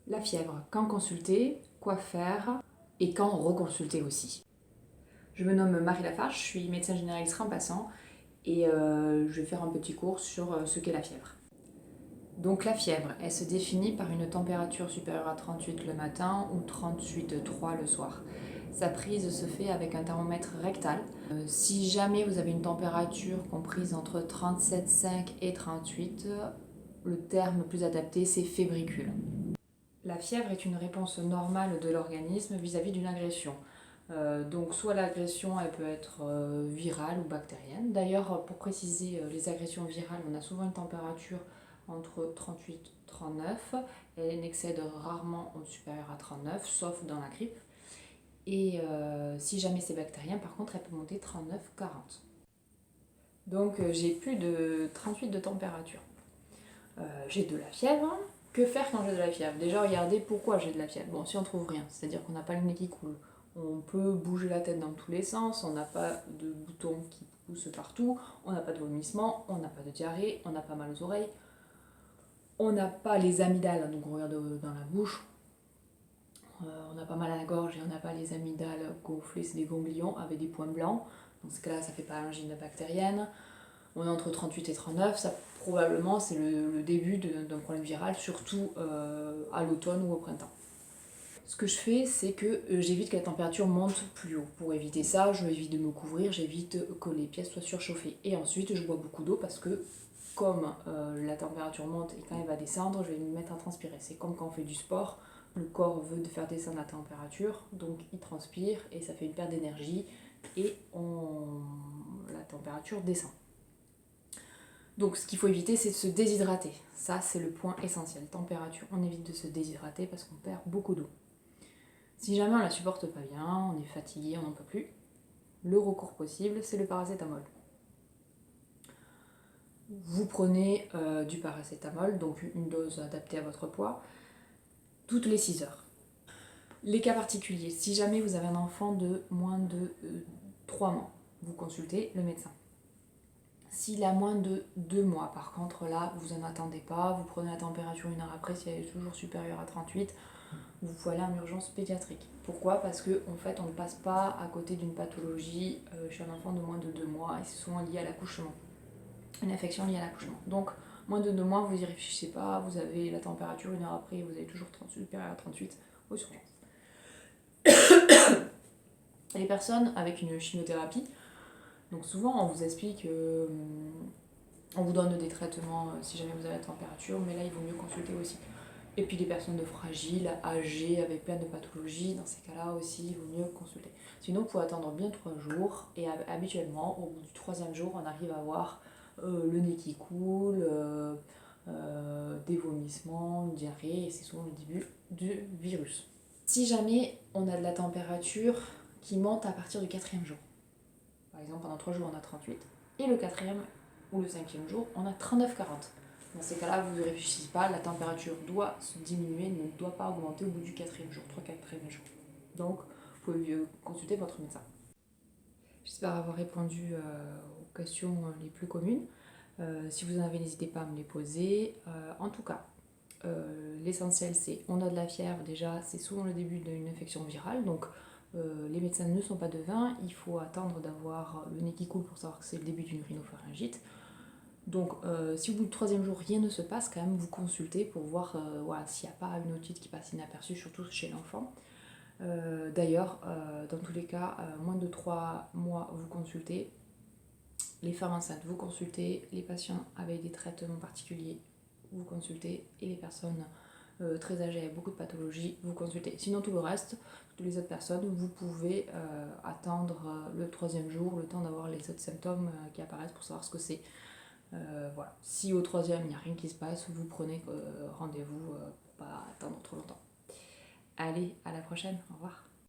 La fièvre, quand consulter, quoi faire et quand reconsulter aussi. Je me nomme Marie Lafarge, je suis médecin généraliste remplaçant et je vais faire un petit cours sur ce qu'est la fièvre. Donc la fièvre, elle se définit par une température supérieure à 38 le matin ou 38,3 le soir. Sa prise se fait avec un thermomètre rectal. Si jamais vous avez une température comprise entre 37,5 et 38, le terme plus adapté c'est fébricule. La fièvre est une réponse normale de l'organisme vis-à-vis d'une agression. Donc soit l'agression elle peut être virale ou bactérienne. D'ailleurs, pour préciser les agressions virales, on a souvent une température entre 38 et 39. Elle n'excède rarement au supérieur à 39, sauf dans la grippe. Et si jamais c'est bactérien, par contre, elle peut monter 39-40. Donc j'ai plus de 38 de température. J'ai de la fièvre. Que faire quand j'ai de la fièvre? Déjà, regardez pourquoi j'ai de la fièvre. Bon, si on trouve rien, c'est-à-dire qu'on n'a pas le nez qui coule, on peut bouger la tête dans tous les sens, on n'a pas de boutons qui poussent partout, on n'a pas de vomissement, on n'a pas de diarrhée, on n'a pas mal aux oreilles, on n'a pas les amygdales, donc on regarde dans la bouche, on a pas mal à la gorge et on n'a pas les amygdales gonflées, c'est des ganglions avec des points blancs. Dans ce cas-là, ça fait pas angine bactérienne. On est entre 38 et 39, ça probablement c'est le début d'un problème viral, surtout à l'automne ou au printemps. Ce que je fais, c'est que j'évite que la température monte plus haut. Pour éviter ça, je évite de me couvrir, j'évite que les pièces soient surchauffées. Et ensuite, je bois beaucoup d'eau parce que comme la température monte et quand elle va descendre, je vais me mettre à transpirer. C'est comme quand on fait du sport, le corps veut faire descendre la température, donc il transpire et ça fait une perte d'énergie et la température descend. Donc ce qu'il faut éviter, c'est de se déshydrater. Ça, c'est le point essentiel. Température, on évite de se déshydrater parce qu'on perd beaucoup d'eau. Si jamais on la supporte pas bien, on est fatigué, on n'en peut plus, le recours possible, c'est le paracétamol. Vous prenez du paracétamol, donc une dose adaptée à votre poids, toutes les 6 heures. Les cas particuliers, si jamais vous avez un enfant de moins de 3 mois, vous consultez le médecin. S'il a moins de 2 mois, par contre, là, vous n'en attendez pas, vous prenez la température une heure après, si elle est toujours supérieure à 38, vous pouvez aller en urgence pédiatrique. Pourquoi? Parce qu'en fait, on ne passe pas à côté d'une pathologie chez un enfant de moins de 2 mois, et c'est souvent lié à l'accouchement, une infection liée à l'accouchement. Donc, moins de 2 mois, vous n'y réfléchissez pas, vous avez la température une heure après, vous avez toujours supérieure à 38, aux urgences. Les personnes avec une chimiothérapie, donc souvent on vous explique, on vous donne des traitements si jamais vous avez la température, mais là il vaut mieux consulter aussi. Et puis les personnes de fragiles, âgées, avec plein de pathologies, dans ces cas-là aussi, il vaut mieux consulter. Sinon, vous pouvez attendre bien 3 jours, et habituellement, au bout du 3e jour, on arrive à avoir le nez qui coule, des vomissements, une diarrhée, et c'est souvent le début du virus. Si jamais on a de la température qui monte à partir du 4e jour, par exemple pendant 3 jours on a 38, et le 4e ou le 5e jour on a 39-40. Dans ces cas-là, vous ne réfléchissez pas, la température doit se diminuer, ne doit pas augmenter au bout du 4e jour, 3-4e jour. Donc, vous pouvez consulter votre médecin. J'espère avoir répondu aux questions les plus communes. Si vous en avez, n'hésitez pas à me les poser. En tout cas, l'essentiel c'est, on a de la fièvre déjà, c'est souvent le début d'une infection virale, donc les médecins ne sont pas devins, il faut attendre d'avoir le nez qui coule pour savoir que c'est le début d'une rhinopharyngite. Donc si au bout du 3e jour rien ne se passe, quand même vous consultez pour voir voilà, s'il n'y a pas une otite qui passe inaperçue, surtout chez l'enfant. D'ailleurs, dans tous les cas, moins de 3 mois vous consultez, les femmes enceintes vous consultez, les patients avec des traitements particuliers vous consultez, et les personnes très âgées avec beaucoup de pathologies vous consultez. Sinon tout le reste, toutes les autres personnes, vous pouvez attendre le 3e jour, le temps d'avoir les autres symptômes qui apparaissent pour savoir ce que c'est. Voilà. Si au 3e il n'y a rien qui se passe, vous prenez rendez-vous pour pas attendre trop longtemps. Allez, à la prochaine, au revoir.